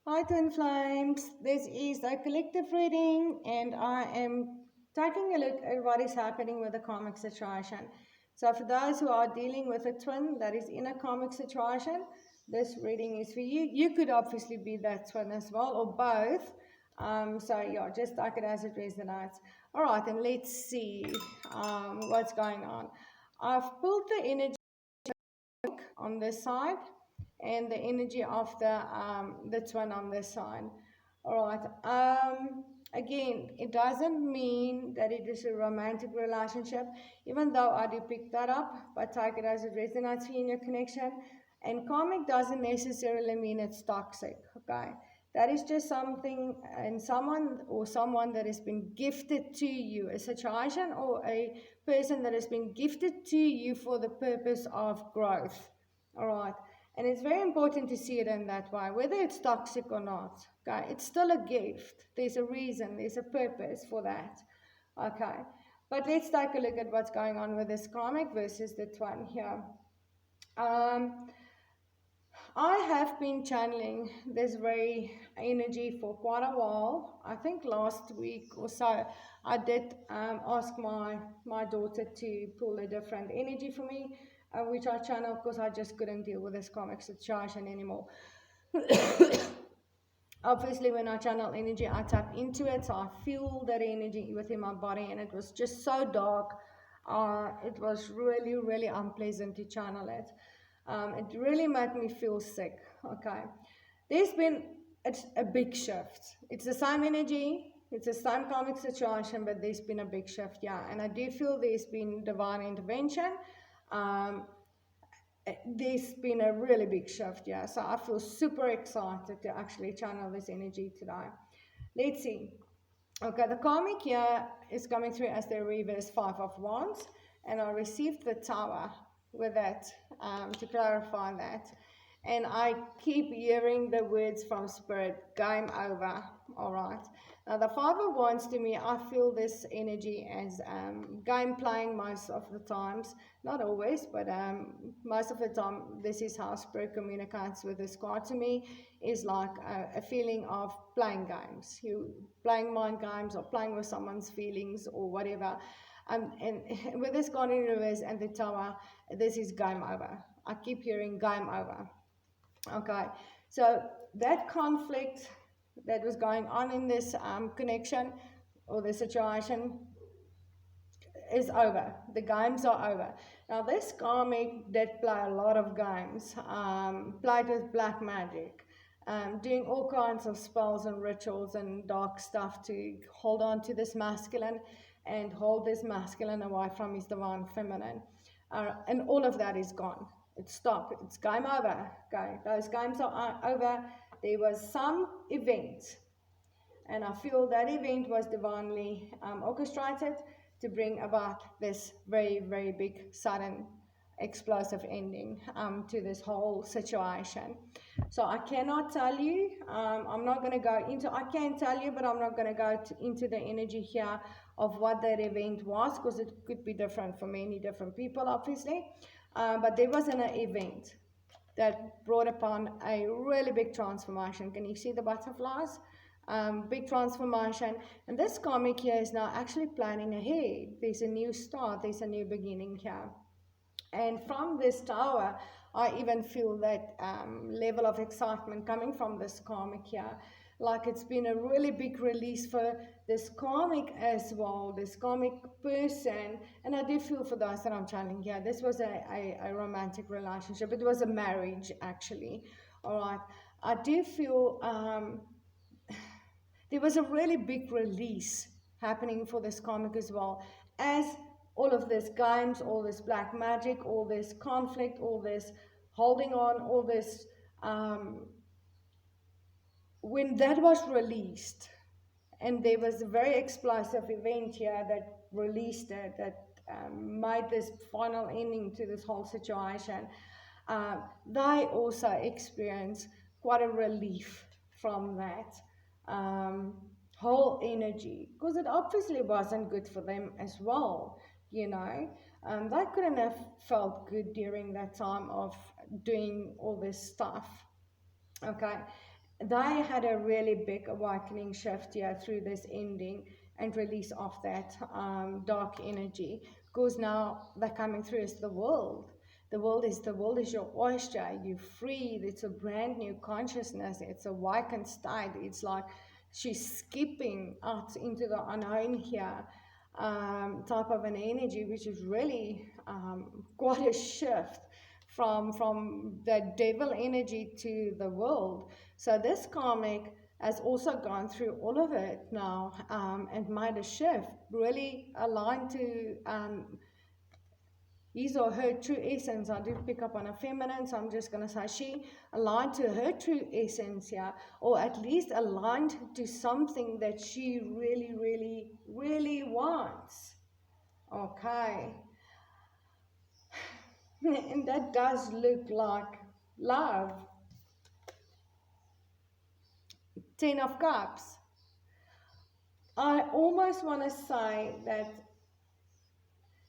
Hi Twin Flames, this is a collective reading and I am taking a look at what is happening with the karmic situation. So for those who are dealing with a twin that is in a karmic situation, this reading is for you. You could obviously be that twin as well or both. So yeah, just take it as it resonates. Alright, and let's see what's going on. I've pulled the energy on this side and the energy of the twin on this side. All right. Again, it doesn't mean that it is a romantic relationship, even though I do pick that up, but take it as it resonates for you in your connection. And karmic doesn't necessarily mean it's toxic, okay? That is just something and someone that has been gifted to you, a situation or a person that has been gifted to you for the purpose of growth. All right. And it's very important to see it in that way, whether it's toxic or not. Okay, it's still a gift. There's a reason, there's a purpose for that. Okay, but let's take a look at what's going on with this karmic versus the twin here. I have been channeling this very energy for quite a while. I think last week or so, I did ask my daughter to pull a different energy for me, which I channeled because I just couldn't deal with this karmic situation anymore. Obviously, when I channel energy, I tap into it, so I feel that energy within my body, and it was just so dark. It was really, really unpleasant to channel it. It really made me feel sick. Okay, there's been a big shift. It's the same energy, it's the same karmic situation, but there's been a big shift, yeah. And I do feel there's been divine intervention. There's been a really big shift, yeah. So I feel super excited to actually channel this energy today. Let's see. Okay, the karmic here is coming through as the reverse Five of Wands, and I received the Tower with that to clarify that. And I keep hearing the words from Spirit, game over, all right. Now the Five of Wands, to me, I feel this energy as game playing most of the times. Not always, but most of the time, this is how Spirit communicates with this card to me, is like a feeling of playing games. You playing mind games or playing with someone's feelings or whatever. And with this card in reverse and the Tower, this is game over. I keep hearing game over. Okay, so that conflict that was going on in this connection or the situation is over. The games are over. Now, this karmic did play a lot of games, played with black magic, doing all kinds of spells and rituals and dark stuff to hold on to this masculine and hold this masculine away from his divine feminine. And all of that is gone. It's stopped. It's game over. Okay, those games are over. There was some event, and I feel that event was divinely orchestrated to bring about this very, very big, sudden, explosive ending to this whole situation. So I cannot tell you, I'm not going to go into, I can tell you, but I'm not going to go into the energy here of what that event was, because it could be different for many different people, obviously. But there was an event that brought upon a really big transformation. Can you see the butterflies? Big transformation. And this karmic here is now actually planning ahead. There's a new start, there's a new beginning here. And from this Tower, I even feel that level of excitement coming from this karmic here. Like it's been a really big release for this karmic as well, this karmic person. And I do feel for those that I'm channeling here. This was a romantic relationship. It was a marriage, actually. All right. I do feel there was a really big release happening for this karmic as well, as all of this games, all this black magic, all this conflict, all this holding on, all this when that was released, and there was a very explosive event here that released it, that made this final ending to this whole situation. They also experienced quite a relief from that whole energy, because it obviously wasn't good for them as well, you know. They couldn't have felt good during that time of doing all this stuff, okay. they had a really big awakening shift here through this ending and release of that dark energy, because now they're coming through as the world. The world is your oyster. You're free. It's a brand new consciousness. It's a awakened state. It's like she's skipping out into the unknown here, type of an energy, which is really quite a shift from the devil energy to the world. So this karmic has also gone through all of it now, and made a shift, really aligned to his or her true essence. I did pick up on a feminine, so I'm just going to say she aligned to her true essence, yeah, or at least aligned to something that she really, really, really wants. Okay. And that does look like love. 10 of Cups. I almost want to say that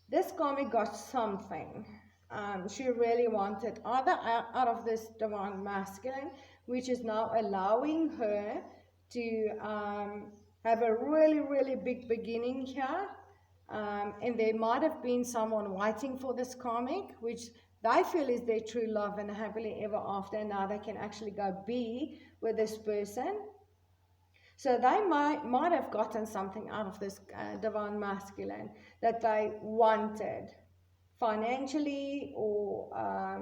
this karmic got something. She really wanted either out of this divine masculine, which is now allowing her to have a really, really big beginning here. And there might have been someone waiting for this karmic, which they feel is their true love and happily ever after. And now they can actually go be with this person. So they might have gotten something out of this divine masculine that they wanted financially, or I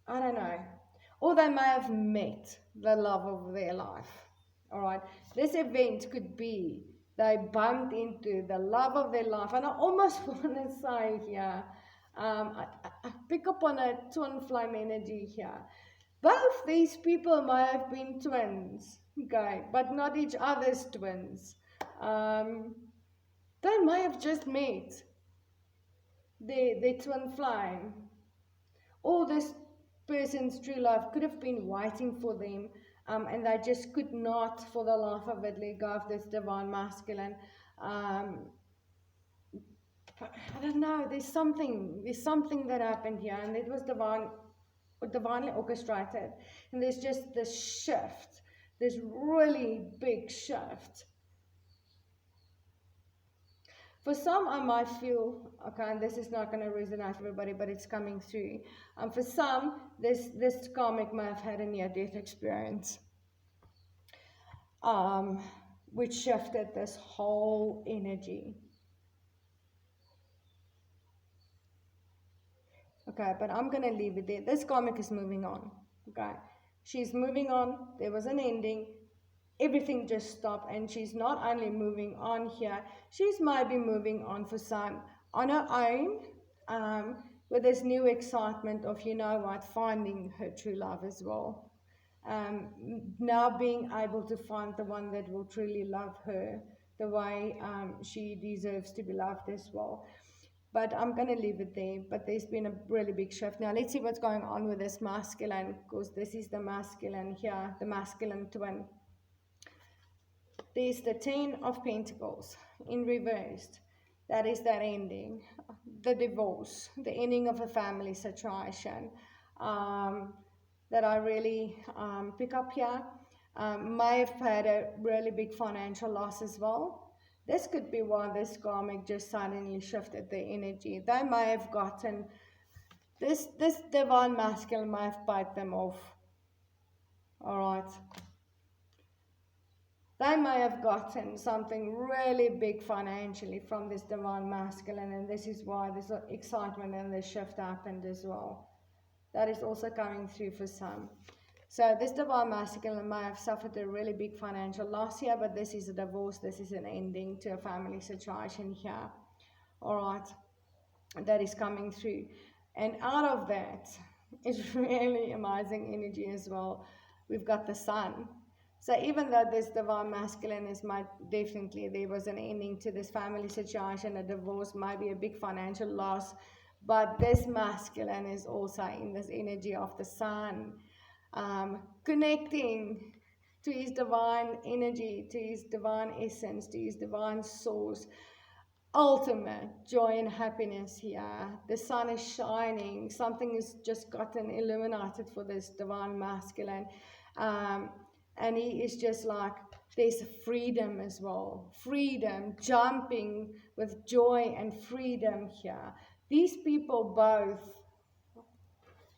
don't know, or they may have met the love of their life. All right, this event could be they bumped into the love of their life, and I almost want to say here, I pick up on a twin flame energy here. Both these people may have been twins, okay, but not each other's twins. They may have just met their twin flame, or this person's true love could have been waiting for them, and they just could not, for the life of it, let go of this divine masculine. But I don't know. There's something that happened here, and it was divinely orchestrated. And there's just this shift, this really big shift. For some, I might feel, okay, and this is not going to resonate for everybody, but it's coming through. For some, this karmic may have had a near-death experience, which shifted this whole energy. Okay, but I'm going to leave it there. This karmic is moving on, okay? She's moving on. There was an ending. Everything just stopped, and she's not only moving on here, she's maybe moving on for some on her own, with this new excitement of, you know what, finding her true love as well. Now being able to find the one that will truly love her the way she deserves to be loved as well. But I'm going to leave it there. But there's been a really big shift. Now let's see what's going on with this masculine, because this is the masculine here, the masculine twin. There's the 10 of Pentacles in reversed. That is that ending, the divorce, the ending of a family situation, that I really pick up here. May have had a really big financial loss as well. This could be why this karmic just suddenly shifted the energy. They may have gotten, this divine masculine may have paid them off. All right. They may have gotten something really big financially from this divine masculine, and this is why this excitement and this shift happened as well. That is also coming through for some. So this divine masculine may have suffered a really big financial loss here, but this is a divorce. This is an ending to a family situation here. All right, that is coming through. And out of that is really amazing energy as well. We've got the sun. So even though this divine masculine is definitely, there was an ending to this family situation, a divorce, maybe a big financial loss, but this masculine is also in this energy of the sun, connecting to his divine energy, to his divine essence, to his divine source. Ultimate joy and happiness here. The sun is shining. Something has just gotten illuminated for this divine masculine. And he is just like, there's freedom as well. Freedom, jumping with joy and freedom here. These people both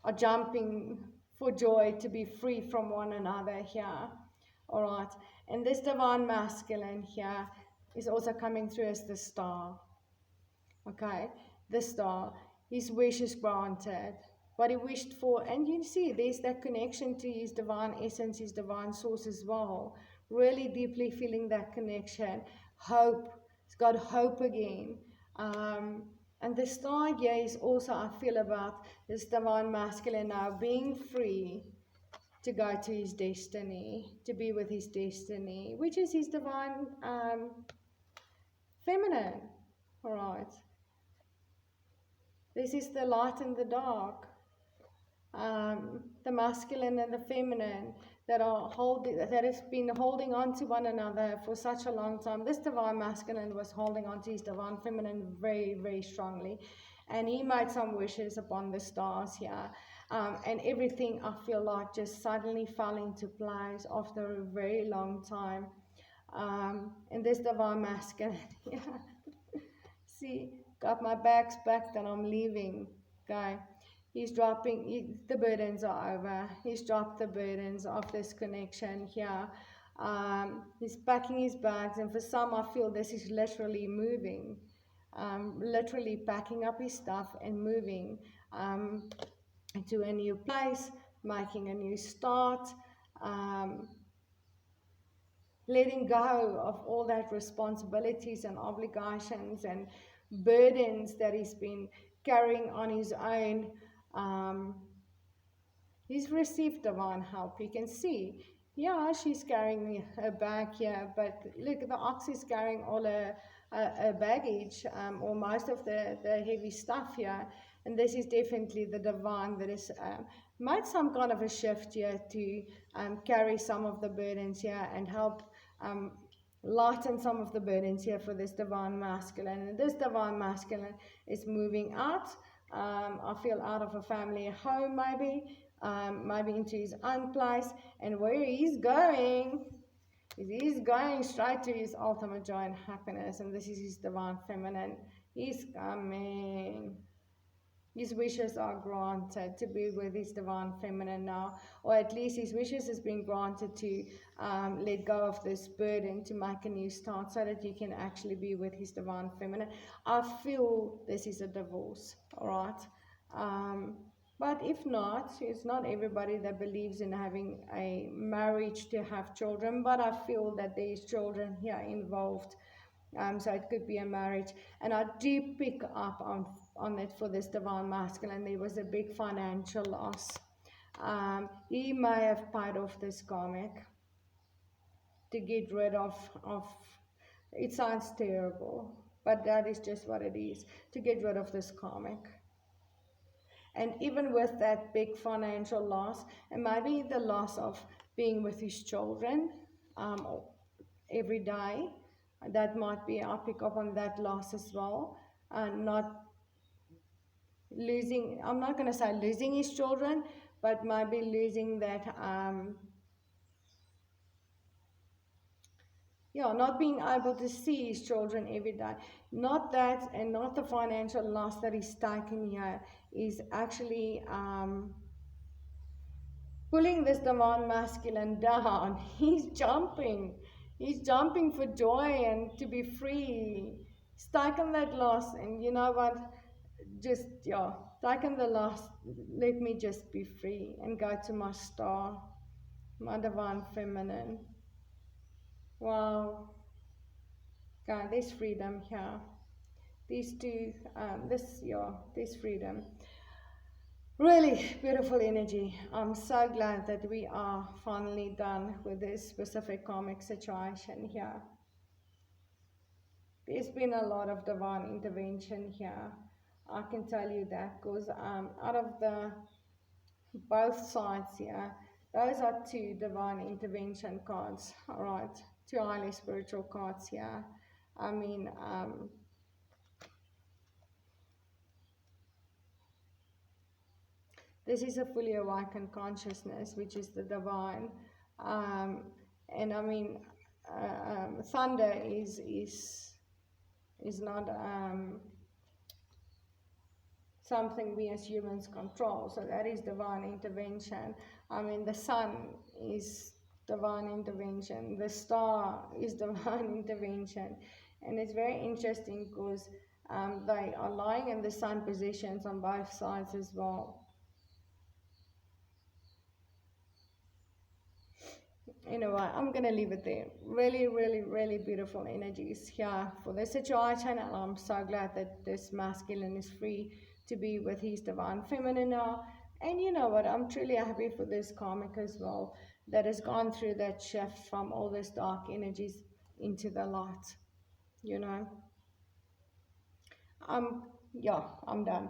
are jumping for joy to be free from one another here. All right. And this divine masculine here is also coming through as the star. Okay. The star. His wish is granted. What he wished for. And you see, there's that connection to his divine essence, his divine source as well. Really deeply feeling that connection. Hope. He's got hope again. And the star here is also, I feel, about this divine masculine now being free to go to his destiny, to be with his destiny, which is his divine feminine. All right. This is the light and the dark. The masculine and the feminine that has been holding on to one another for such a long time. This divine masculine was holding on to his divine feminine very, very strongly, and he made some wishes upon the stars here, and everything, I feel like, just suddenly fell into place after a very long time. And this divine masculine, yeah. See, got my bags packed and I'm leaving. Okay. He's dropping, the burdens are over. He's dropped the burdens of this connection here. He's packing his bags, and for some, I feel this is literally moving, literally packing up his stuff and moving to a new place, making a new start, letting go of all that responsibilities and obligations and burdens that he's been carrying on his own. He's received divine help. You can see, yeah, she's carrying her bag here, but look, the ox is carrying all her baggage, or most of the heavy stuff here. And this is definitely the divine that has made some kind of a shift here to carry some of the burdens here and help lighten some of the burdens here for this divine masculine. And this divine masculine is moving out. I feel out of a family home, maybe into his own place, and where he's going straight to his ultimate joy and happiness. And this is his divine feminine. He's coming. His wishes are granted to be with his divine feminine now, or at least his wishes has been granted to let go of this burden, to make a new start, so that you can actually be with his divine feminine. I feel this is a divorce, all right? But if not, it's not everybody that believes in having a marriage to have children, but I feel that there's children here involved. So it could be a marriage. And I do pick up on it for this divine masculine. There was a big financial loss. He may have paid off this karmic to get rid of, it sounds terrible, but that is just what it is, to get rid of this karmic. And even with that big financial loss, and maybe the loss of being with his children every day, that might be, I'll pick up on that loss as well. And not losing, I'm not going to say losing his children, but maybe losing that, not being able to see his children every day. Not that, and not the financial loss that he's taken here, is actually pulling this divine masculine down. He's jumping for joy and to be free. He's taken that loss, and you know what, just taken the loss. Let me just be free and go to my star, my divine feminine. Wow. Okay, there's freedom here. These two, there's freedom. Really beautiful energy. I'm so glad that we are finally done with this specific karmic situation here. There's been a lot of divine intervention here. I can tell you that, because out of the both sides here, those are two divine intervention cards. All right, two highly spiritual cards here. I mean, this is a fully awakened consciousness, which is the divine. um, and I mean, thunder is not something we as humans control. So that is divine intervention. I mean, the sun is divine intervention. The star is divine intervention. And it's very interesting because they are lying in the sun positions on both sides as well. Anyway, I'm going to leave it there. Really, really, really beautiful energies here for the situation. And I'm so glad that this masculine is free to be with his divine feminine now. And you know what? I'm truly happy for this karmic as well that has gone through that shift from all these dark energies into the light. You know, yeah, I'm done.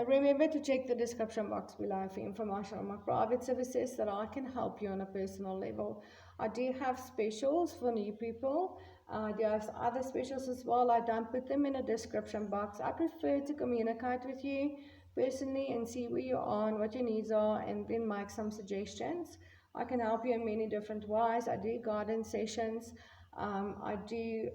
Remember to check the description box below for information on my private services that I can help you on a personal level. I do have specials for new people. I do have other specials as well. I don't put them in a description box. I prefer to communicate with you personally and see where you are and what your needs are, and then make some suggestions. I can help you in many different ways. I do guidance sessions. I do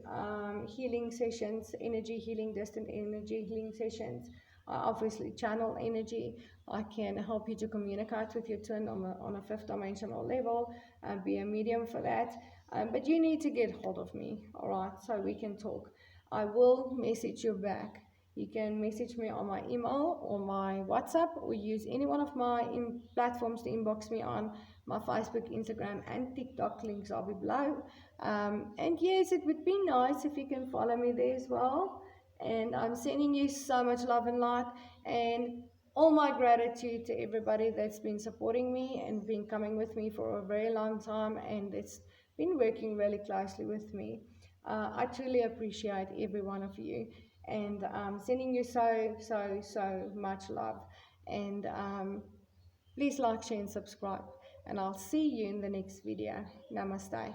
healing sessions, energy healing, distant energy healing sessions. I obviously channel energy. I can help you to communicate with your twin on a fifth dimensional level and be a medium for that. But you need to get hold of me, all right, so we can talk. I will message you back. You can message me on my email or my WhatsApp, or use any one of my platforms to inbox me on. My Facebook, Instagram, and TikTok links are below. And yes, it would be nice if you can follow me there as well. And I'm sending you so much love and light, and all my gratitude to everybody that's been supporting me and been coming with me for a very long time, and it's been working really closely with me. I truly appreciate every one of you, and sending you so much love. And please like, share, and subscribe. And I'll see you in the next video. Namaste.